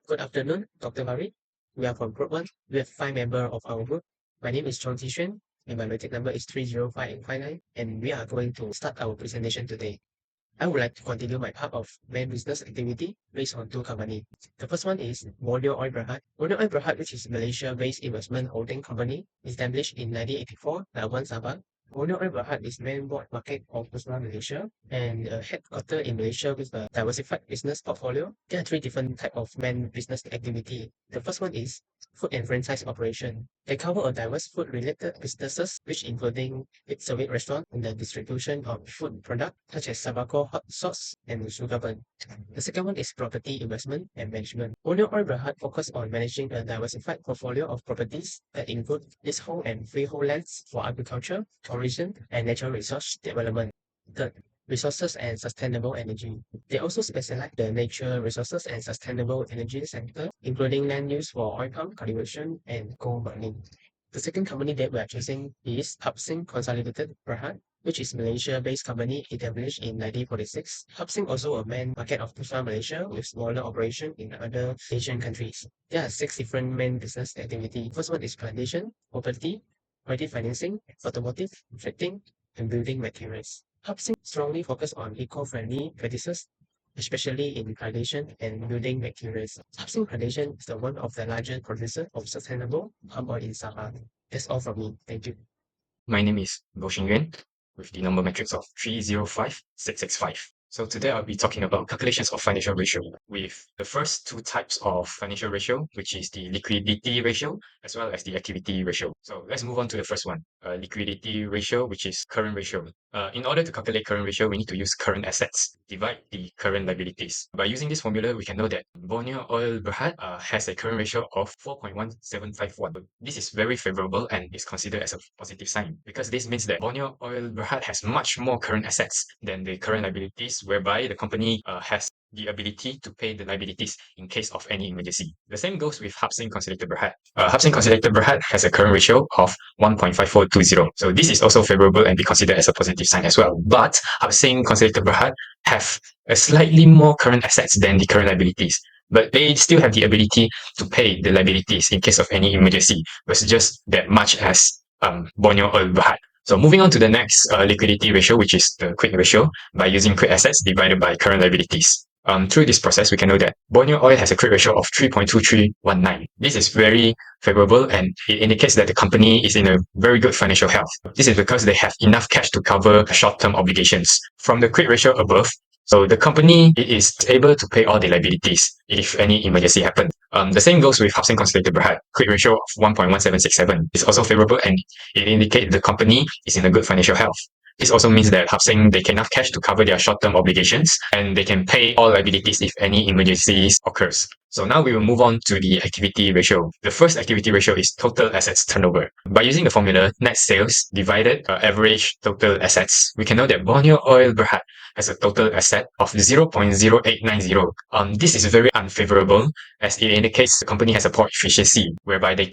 Good afternoon, Dr. Mari. We are from Group 1. We have 5 members of our group. My name is Chong Ji-Xuan, and my contact number is 30559, and we are going to start our presentation today. I would like to continue my part of main business activity based on two companies. The first one is Borneo Oil Berhad. Borneo Oil Berhad, which is Malaysia-based investment holding company, established in 1984, Labuan Sabah. Borneo Oil Berhad is main board market of Pusat Malaysia and headquartered in Malaysia with a diversified business portfolio. There are three different types of main business activity. The first one is food and franchise operation. They cover a diverse food-related businesses, which including its service restaurant and the distribution of food products such as Sabako hot sauce and sugar bun. The second one is property investment and management. Borneo Oil Berhad focus on managing a diversified portfolio of properties that include leasehold and freehold lands for agriculture, tourism, and natural resource development. Third, resources and sustainable energy. They also specialize in the nature resources and sustainable energy sector, including land use for oil palm cultivation and coal mining. The second company that we are choosing is Hapsing Consolidated Berhad, which is Malaysia-based company established in 1946. Hapsing also a main market of Pusat Malaysia with smaller operation in other Asian countries. There are 6 different main business activity. First one is plantation, property financing, automotive, trading, and building materials. Hapsing strongly focus on eco-friendly practices, especially in plantation and building materials. Hapsing Plantation is the one of the largest producer of sustainable palm oil in Sabah. That's all from me. Thank you. My name is Goh Xing Yuan with the number matrix of 305665. So today I'll be talking about calculations of financial ratio with the first two types of financial ratio, which is the liquidity ratio as well as the activity ratio. So let's move on to the first one, liquidity ratio, which is current ratio. In order to calculate current ratio, we need to use current assets, divide the current liabilities. By using this formula, we can know that Borneo Oil Berhad has a current ratio of 4.1751. This is very favorable and is considered as a positive sign because this means that Borneo Oil Berhad has much more current assets than the current liabilities, whereby the company has the ability to pay the liabilities in case of any emergency. The same goes with Hapsing Consolidated Berhad. Hapsing Consolidated Berhad has a current ratio of 1.5420. So this is also favorable and be considered as a positive sign as well. But Hapsing Consolidated Berhad have a slightly more current assets than the current liabilities. But they still have the ability to pay the liabilities in case of any emergency, but just that much as Borneo Oil Berhad. So moving on to the next liquidity ratio, which is the quick ratio, by using quick assets divided by current liabilities. Through this process, we can know that Borneo Oil has a quick ratio of 3.2319. This is very favorable and it indicates that the company is in a very good financial health. This is because they have enough cash to cover short-term obligations. From the quick ratio above, so the company is able to pay all the liabilities if any emergency happens. The same goes with Hapsing Consolidated Berhad. Quick ratio of 1.1767 is also favorable and it indicates the company is in a good financial health. This also means that Hapsing, they can have cash to cover their short-term obligations and they can pay all liabilities if any emergencies occurs. So now we will move on to the activity ratio. The first activity ratio is total assets turnover. By using the formula net sales divided average total assets, we can know that Borneo Oil Berhad has a total asset of 0.0890. This is very unfavorable as it indicates the company has a poor efficiency whereby they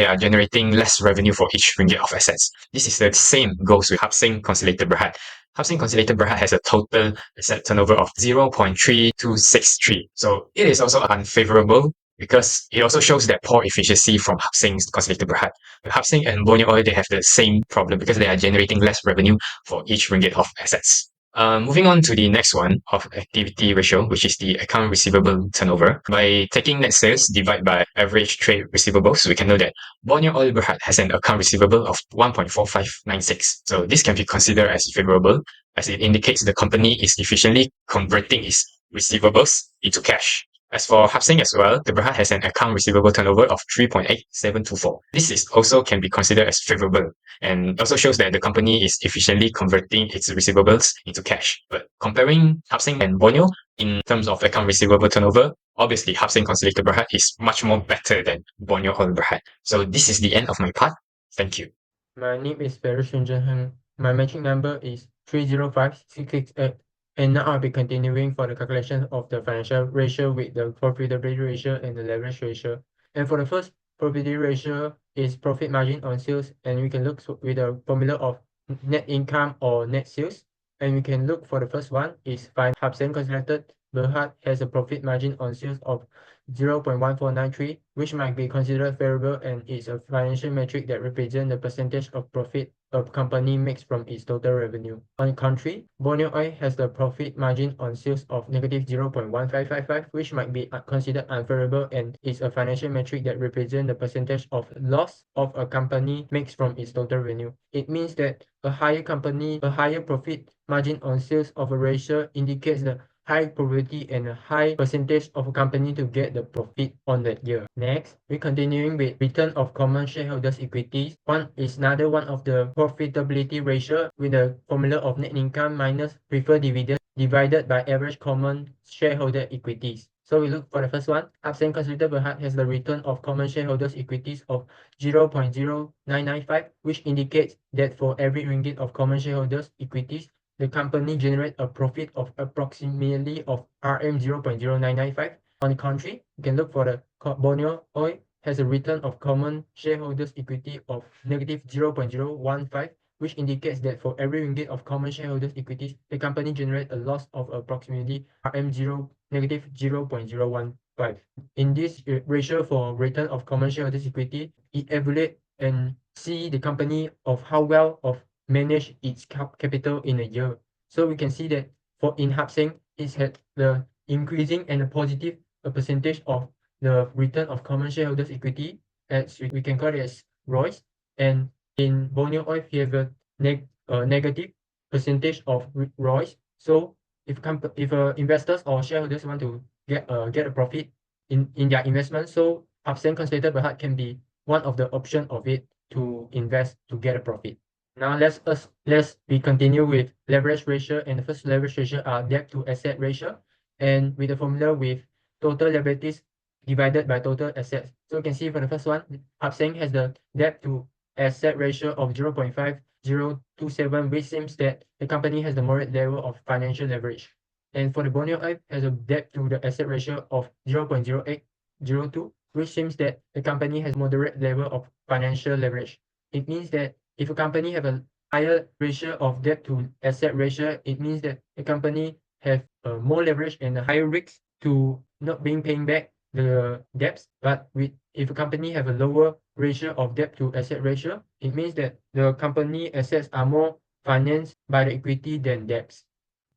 are generating less revenue for each ringgit of assets. This is the same goes with Hapsing Consolidated Berhad. Hapsing Consolidated Berhad has a total asset turnover of 0.3263. So it is also unfavorable because it also shows that poor efficiency from Hapsing Consolidated Berhad. But Hapsing and Borneo Oil, they have the same problem because they are generating less revenue for each ringgit of assets. Moving on to the next one of activity ratio, which is the account receivable turnover. By taking net sales divided by average trade receivables, we can know that Borneo Oil Berhad has an account receivable of 1.4596. So this can be considered as favorable as it indicates the company is efficiently converting its receivables into cash. As for Hapsing as well, the Berhad has an account receivable turnover of 3.8724. This is also can be considered as favorable and also shows that the company is efficiently converting its receivables into cash. But comparing Hapsing and Borneo in terms of account receivable turnover, obviously Hapsing Consolidated Berhad is much more better than Borneo Oil Berhad. So this is the end of my part. Thank you. My name is Barry Shunjan. My matching number is 305668. And now I'll be continuing for the calculation of the financial ratio with the profitability ratio and the leverage ratio. And for the first profitability ratio is profit margin on sales, and we can look with the formula of net income or net sales. And we can look for the first one is by Hapsing Consolidated Berhad has a profit margin on sales of 0.1493, which might be considered favorable and is a financial metric that represents the percentage of profit a company makes from its total revenue. On the contrary, Borneo Oil has the profit margin on sales of negative 0.1555, which might be considered unfavorable and is a financial metric that represents the percentage of loss of a company makes from its total revenue. It means that a higher profit margin on sales of a ratio indicates the high probability and a high percentage of a company to get the profit on that year. Next, we're continuing with return of common shareholders' equities. One is another one of the profitability ratio with the formula of net income minus preferred dividend divided by average common shareholder equities. So we look for the first one. Hapseng Consolidated Berhad has the return of common shareholders' equities of 0.0995, which indicates that for every ringgit of common shareholders' equities, the company generates a profit of approximately of RM 0.0995. On the contrary, you can look for the Borneo Oil has a return of common shareholders' equity of negative 0.015, which indicates that for every ringgit of common shareholders' equities, the company generates a loss of approximately negative 0.015. In this ratio for return of common shareholders' equity, it evaluates and see the company of how well of manage its capital in a year. So we can see that for in Hapseng, it's had the increasing and a positive percentage of the return of common shareholders' equity, as we can call it as ROIs. And in Borneo Oil, we have a negative percentage of ROIs. So if investors or shareholders want to get a profit in their investment, so Hapseng Consolidated Berhad can be one of the option of it to invest to get a profit. Now let's we continue with leverage ratio, and the first leverage ratio are debt to asset ratio, and with the formula with total liabilities divided by total assets. So you can see for the first one, Hapseng has the debt to asset ratio of 0.5027, which seems that the company has the moderate level of financial leverage. And for the Borneo Oil has a debt to the asset ratio of 0.0802, which seems that the company has moderate level of financial leverage. It means that if a company have a higher ratio of debt to asset ratio, it means that the company have more leverage and a higher risk to not being paying back the debts. But if a company have a lower ratio of debt to asset ratio, it means that the company assets are more financed by the equity than debts.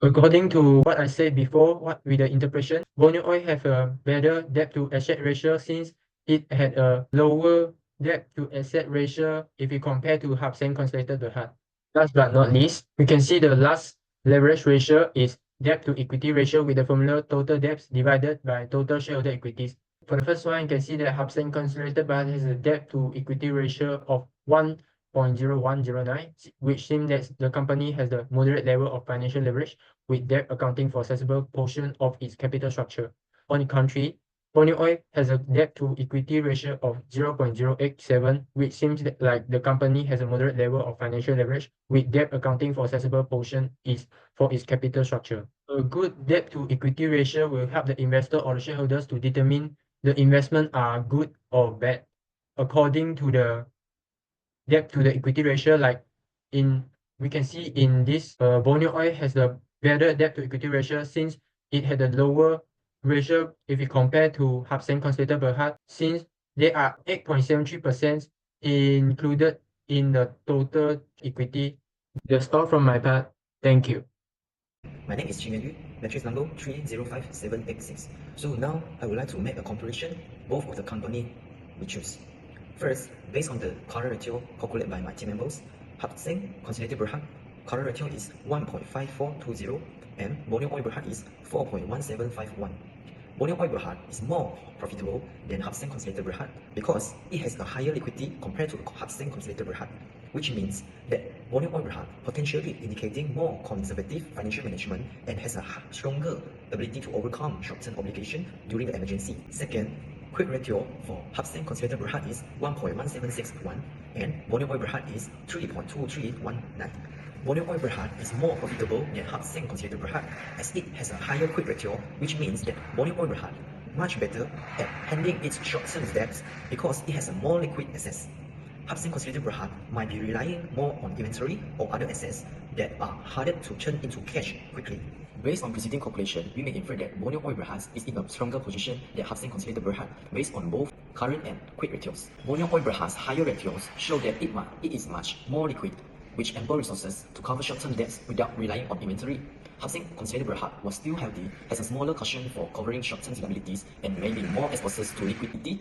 According to what I said before, with the interpretation, Borneo Oil have a better debt to asset ratio since it had a lower debt to asset ratio if we compare to Hapseng Consolidated Berhad. Last but not least, we can see the last leverage ratio is debt to equity ratio with the formula total debts divided by total shareholder equities. For the first one, you can see that Hapseng Consolidated Berhad has a debt to equity ratio of 1.0109, which seems that the company has the moderate level of financial leverage, with debt accounting for a sizable portion of its capital structure. On the contrary, Borneo Oil has a debt to equity ratio of 0.087, which seems like the company has a moderate level of financial leverage, with debt accounting for a sizable portion for its capital structure. A good debt to equity ratio will help the investor or the shareholders to determine the investment are good or bad according to the debt to the equity ratio. Like we can see in this, Borneo Oil has the better debt to equity ratio since it had a lower ratio if we compare to Hapseng Consolidated Berhad, since they are 8.73% included in the total equity. That's all from my part. Thank you. My name is Qingyuan Yu, matrix number 305786. So now I would like to make a comparison both of the company we choose. First, based on the current ratio calculated by my team members, Hapseng Consolidated Berhad current ratio is 1.5420 and Borneo Oil Berhad is 4.1751. Borneo Oil Berhad is more profitable than Hapseng Consolidated Berhad because it has a higher liquidity compared to Hapseng Consolidated Berhad, which means that Borneo Oil Berhad potentially indicating more conservative financial management and has a stronger ability to overcome short-term obligation during the emergency. Second, quick ratio for Hapseng Consolidated Berhad is 1.1761 and Borneo Oil Berhad is 3.2319. Borneo Oil Berhad is more profitable than Hapseng Consolidated Berhad as it has a higher quick ratio, which means that Borneo Oil Berhad much better at handling its short-term debts because it has a more liquid assets. Hapseng Consolidated Berhad might be relying more on inventory or other assets that are harder to turn into cash quickly. Based on preceding calculation, we may infer that Borneo Oil Berhad is in a stronger position than Hafseng Consolidated Berhad based on both current and quick ratios. Borneo Oil Berhad's higher ratios show that it is much more liquid, with ample resources to cover short-term debts without relying on inventory. Hafseng Consolidated Berhad was still healthy, has a smaller cushion for covering short-term liabilities, and may be more exposed to liquidity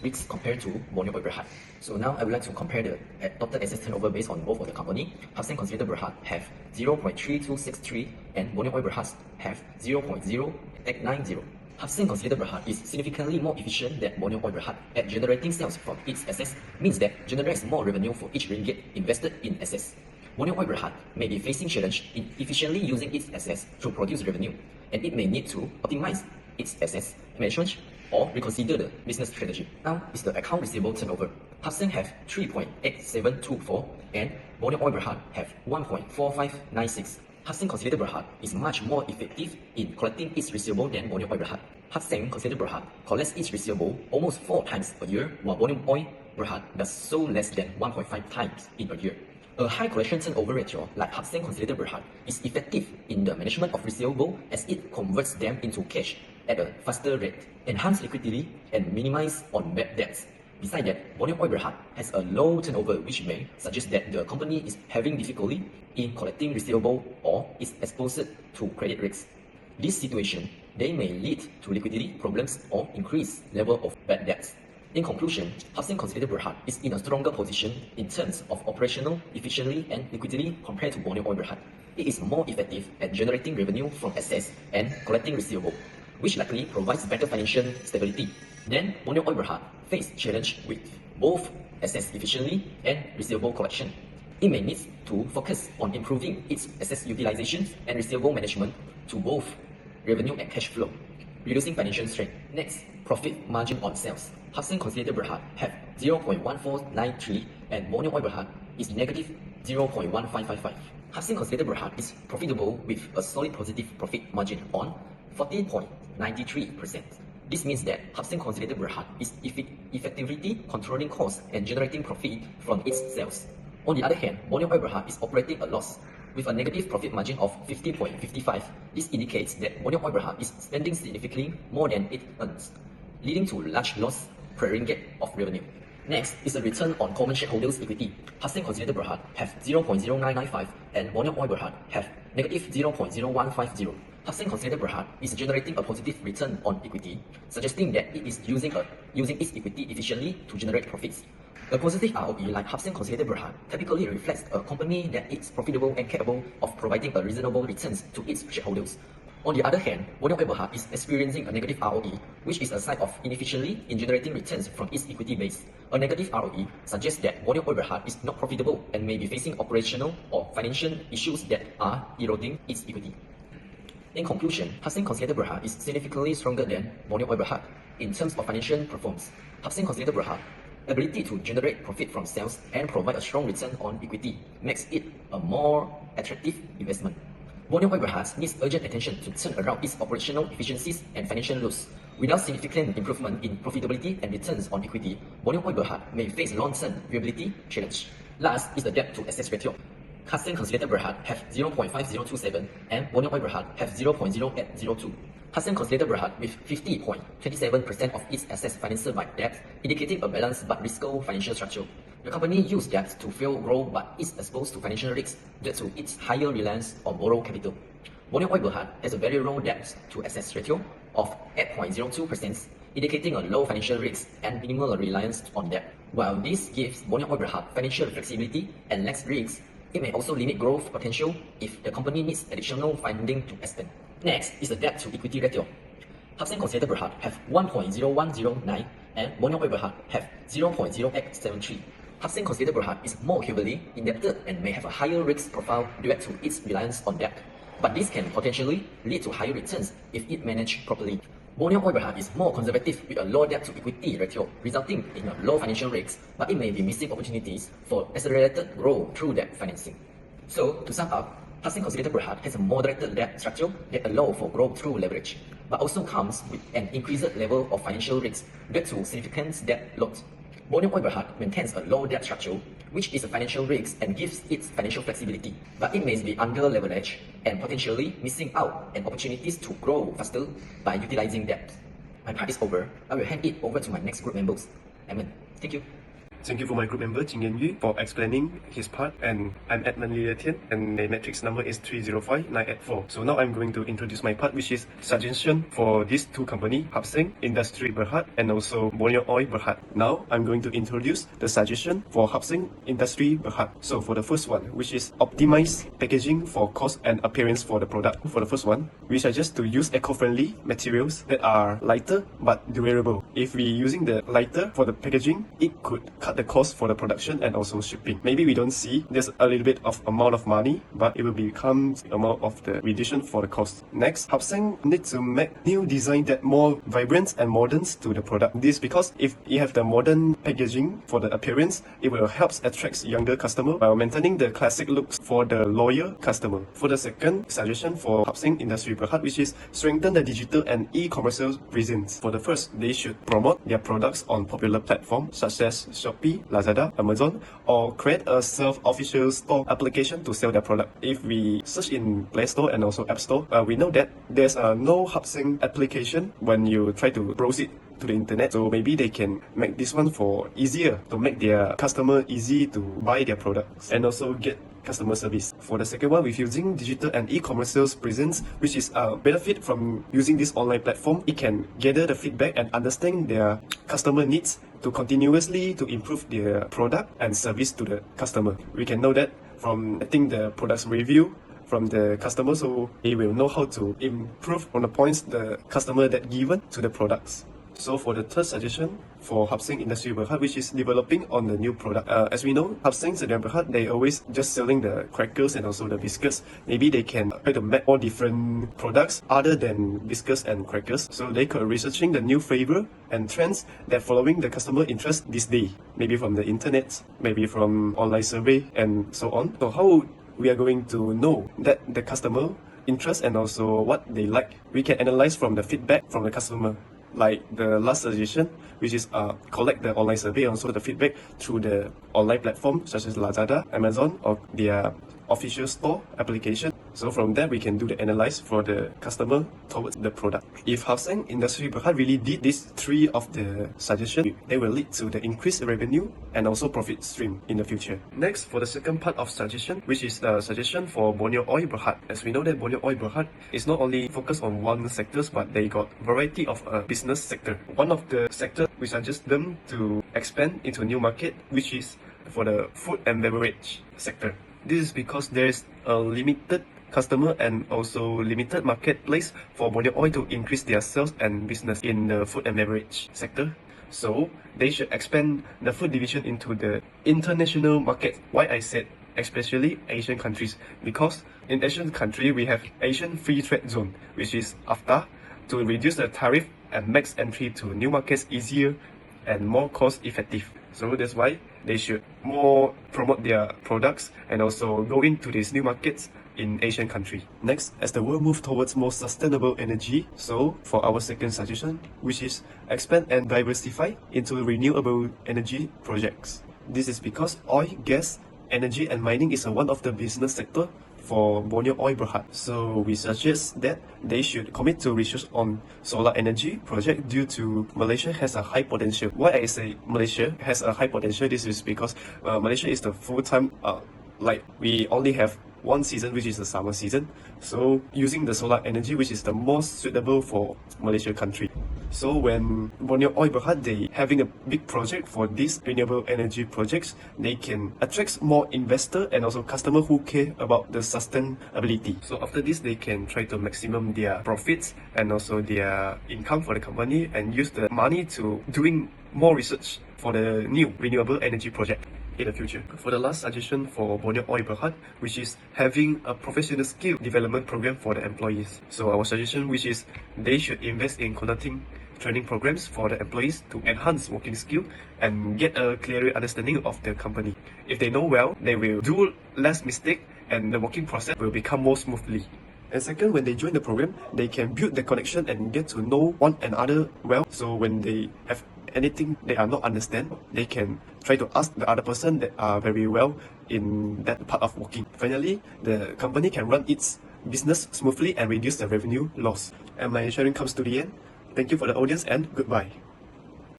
risks compared to Borneo Oil Berhad. So now I would like to compare the total asset turnover based on both of the company. Hafseng Consolidated Berhad have 0.3263 and Borneo Oil Berhad have 0.0890. Hafseng Consolidated Berhad is significantly more efficient than Borneo Oil Berhad at generating sales from its assets, means that generates more revenue for each ringgit invested in assets. Borneo Oil Berhad may be facing challenge in efficiently using its assets to produce revenue, and it may need to optimize its assets management or reconsider the business strategy. Now is the account receivable turnover. Hafseng have 3.8724 and Borneo Oil Berhad have 1.4596. Hafseng Consolidated Berhad is much more effective in collecting its receivable than Borneo Oil Berhad. Hafseng Consolidated Berhad collects its receivable almost 4 times a year, while Borneo Oil Berhad does so less than 1.5 times in a year. A high collection turnover ratio like Hafseng Consolidated Berhad is effective in the management of receivable as it converts them into cash at a faster rate, enhance liquidity, and minimize on bad debts. Besides that, Borneo Oil Berhad has a low turnover, which may suggest that the company is having difficulty in collecting receivable or is exposed to credit risks. This situation, they may lead to liquidity problems or increased level of bad debts. In conclusion, Hafseng Consolidated Berhad is in a stronger position in terms of operational efficiency and liquidity compared to Borneo Oil Berhad. It is more effective at generating revenue from assets and collecting receivable, which likely provides better financial stability. Then, Borneo Oil Berhad face challenge with both assets efficiency and receivable collection. It may need to focus on improving its assets utilization and receivable management to both revenue and cash flow, reducing financial strain. Next, profit margin on sales. Hafseng Consolidated Berhad have 0.1493 and Borneo Oil Berhad is negative 0.1555. Hafseng Consolidated Berhad is profitable with a solid positive profit margin on 14.93%. This means that Hafseng Consolidated Berhad is effectively controlling costs and generating profit from its sales. On the other hand, Borneo Oil Berhad is operating a loss with a negative profit margin of 50.55. This indicates that Borneo Oil Berhad is spending significantly more than it earns, leading to large loss per ringgit of revenue. Next is the return on common shareholders' equity. Hafseng Consolidated Berhad have 0.0995 and Borneo Oil Berhad have negative 0.0150. Hafseng Consolidated Berhad is generating a positive return on equity, suggesting that it is using its equity efficiently to generate profits. A positive ROE like Hafseng Consolidated Berhad typically reflects a company that is profitable and capable of providing a reasonable returns to its shareholders. On the other hand, Borneo Oil Berhad is experiencing a negative ROE, which is a sign of inefficiency in generating returns from its equity base. A negative ROE suggests that Borneo Oil Berhad is not profitable and may be facing operational or financial issues that are eroding its equity. In conclusion, Hafseng Consolidated Berhad is significantly stronger than Borneo Oil Berhad in terms of financial performance. Hafseng Consolidated Berhad ability to generate profit from sales and provide a strong return on equity makes it a more attractive investment. Borneo Oil Berhad needs urgent attention to turn around its operational efficiencies and financial loss. Without significant improvement in profitability and returns on equity, Borneo Oil Berhad may face long-term viability challenge. Last is the debt to assets ratio. Hafseng Consolidated Berhad have 0.5027 and Borneo Oil Berhad have 0.0802. Hafseng Consolidated Berhad with 50.27% of its assets financed by debt, indicating a balanced but risky financial structure. The company used debt to fuel growth but is exposed to financial risks due to its higher reliance on borrowed capital. Borneo Oil Berhad has a very low debt to assets ratio of 8.02%, indicating a low financial risk and minimal reliance on debt. While this gives Borneo Oil Berhad financial flexibility and less risk, it may also limit growth potential if the company needs additional funding to expand. Next is the debt to equity ratio. Hafseng Consolidated Berhad have 1.0109 and Borneo Oil Berhad have 0.0873. Hafseng Consolidated Berhad is more heavily indebted and may have a higher risk profile due to its reliance on debt, but this can potentially lead to higher returns if it managed properly. Borneo Oil Berhad is more conservative with a low debt to equity ratio, resulting in a low financial risk, but it may be missing opportunities for accelerated growth through debt financing. So, to sum up, Hafseng Consolidated Berhad has a moderated debt structure that allows for growth through leverage, but also comes with an increased level of financial risk due to significant debt load. Borneo Oil Berhad maintains a low debt structure which is a financial risk and gives it financial flexibility, but it may be under leveraged and potentially missing out on opportunities to grow faster by utilizing debt. My part is over. I will hand it over to my next group members. Amen. Thank you. Thank you for my group member Jing Yan Yu for explaining his part, and I'm Edmund Lia Tian and the matrix number is 305984. So now I'm going to introduce my part, which is suggestion for these two companies, Hap Seng Industry Berhad and also Borneo Oil Berhad. Now I'm going to introduce the suggestion for Hap Seng Industry Berhad. So for the first one, which is optimize packaging for cost and appearance for the product. For the first one, we suggest to use eco-friendly materials that are lighter but durable. If we're using the lighter for the packaging, it could cut the cost for the production and also shipping. Maybe we don't see there's a little bit of amount of money, but it will become amount of the reduction for the cost. Next, Hap Seng need to make new design that more vibrant and modern to the product. This because if you have the modern packaging for the appearance, it will help attract younger customer while maintaining the classic looks for the loyal customer. For the second suggestion for Hap Seng Industry Berhad, which is strengthen the digital and e-commerce presence. For the first, they should promote their products on popular platforms such as Shopee, Lazada, Amazon, or create a self-official store application to sell their product. If we search in Play Store and also App Store, we know that there's no Hap Seng application when you try to browse it to the internet. So maybe they can make this one for easier to make their customer easy to buy their products and also get customer service. For the second one, with using digital and e-commerce sales presence, which is a benefit from using this online platform, it can gather the feedback and understand their customer needs to continuously to improve their product and service to the customer. We can know that from getting the product's review from the customer, so they will know how to improve on the points the customer that given to the products. So for the third suggestion for Hap Seng Industry Berhad, which is developing on the new product. As we know, Hap Seng Industry Berhad, they always just selling the crackers and also the biscuits. Maybe they can try to make more different products other than biscuits and crackers. So they could researching the new flavor and trends that following the customer interest this day. Maybe from the internet, maybe from online survey and so on. So how we are going to know that the customer interest and also what they like? We can analyze from the feedback from the customer. Like the last suggestion, which is collect the online survey and also the feedback through the online platform such as Lazada, Amazon, or their official store application. So from that, we can do the analyze for the customer towards the product. If Hap Seng Industry Berhad really did these three of the suggestions, they will lead to the increased revenue and also profit stream in the future. Next, for the second part of suggestion, which is the suggestion for Borneo Oil Berhad. As we know that Borneo Oil Berhad is not only focused on one sectors, but they got variety of business sector. One of the sector we suggest them to expand into a new market, which is for the food and beverage sector. This is because there is a limited customer and also limited marketplace for Borneo Oil to increase their sales and business in the food and beverage sector. So they should expand the food division into the international market. Why I said especially Asian countries? Because in Asian country we have Asian Free Trade Zone, which is AFTA, to reduce the tariff and make entry to new markets easier and more cost effective. So that's why they should more promote their products and also go into these new markets in Asian countries. Next, as the world moves towards more sustainable energy, so for our second suggestion, which is expand and diversify into renewable energy projects. This is because oil, gas, energy and mining is one of the business sector for Borneo Oil Berhad. So we suggest that they should commit to research on solar energy project due to Malaysia has a high potential. Why I say Malaysia has a high potential? This is because Malaysia is the full-time, like we only have one season, which is the summer season. So using the solar energy, which is the most suitable for Malaysia country. So when Borneo Oil Berhad, they having a big project for these renewable energy projects, they can attract more investor and also customer who care about the sustainability. So after this, they can try to maximum their profits and also their income for the company and use the money to doing more research for the new renewable energy project in the future. For the last suggestion for Borneo Oil Berhad, which is having a professional skill development program for the employees. So our suggestion, which is they should invest in conducting training programs for the employees to enhance working skill and get a clearer understanding of the company. If they know well, they will do less mistake and the working process will become more smoothly. And second, when they join the program, they can build the connection and get to know one another well. So when they have anything they are not understand, they can try to ask the other person that are very well in that part of working. Finally, the company can run its business smoothly and reduce the revenue loss. And my sharing comes to the end. Thank you for the audience and goodbye.